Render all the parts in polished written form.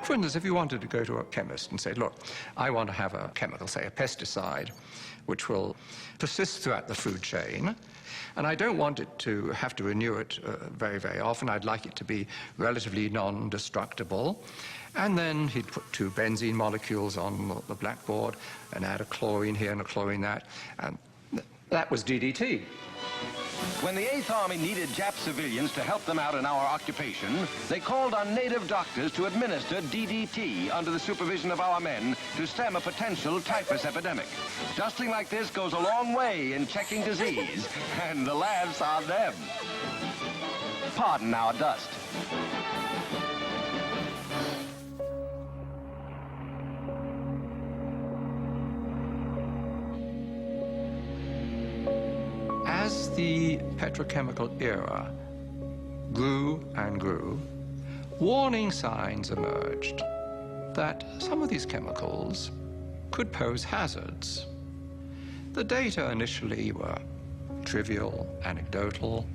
For instance, if you wanted to go to a chemist and say, look, I want to have a chemical, say a pesticide, which will persist throughout the food chain, and I don't want it to have to renew it very, very often. I'd like it to be relatively non-destructible. And then he'd put two benzene molecules on the blackboard and add a chlorine here and a chlorine that, and that was DDT. When the 8th Army needed Jap civilians to help them out in our occupation, they called on native doctors to administer DDT under the supervision of our men to stem a potential typhus epidemic. Dusting like this goes a long way in checking disease, and the laughs on them. Pardon our dust. As the petrochemical era grew and grew, warning signs emerged that some of these chemicals could pose hazards. The data initially were trivial, anecdotal,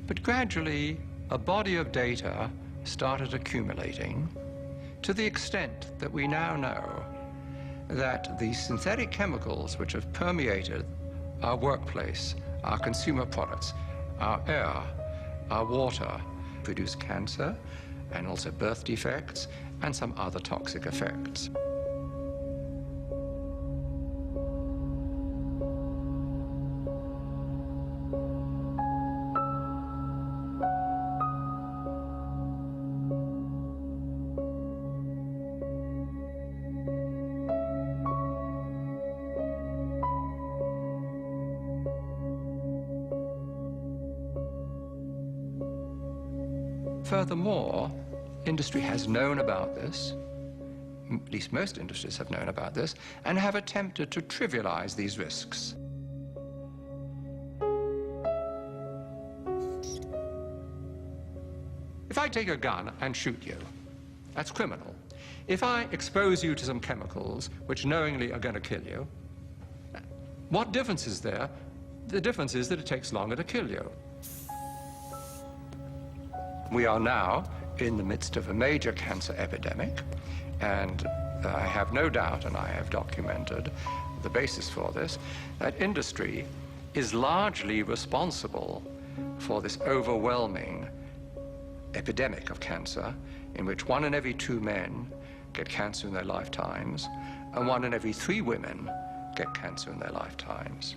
but gradually a body of data started accumulating to the extent that we now know that the synthetic chemicals which have permeated our workplace, our consumer products, our air, our water, produce cancer and also birth defects and some other toxic effects. Furthermore, industry has known about this, at least most industries have known about this, and have attempted to trivialize these risks. If I take a gun and shoot you, that's criminal. If I expose you to some chemicals which knowingly are going to kill you, what difference is there? The difference is that it takes longer to kill you. We are now in the midst of a major cancer epidemic, and I have no doubt, and I have documented the basis for this, that industry is largely responsible for this overwhelming epidemic of cancer, in which 1 in every 2 men get cancer in their lifetimes, and 1 in every 3 women get cancer in their lifetimes.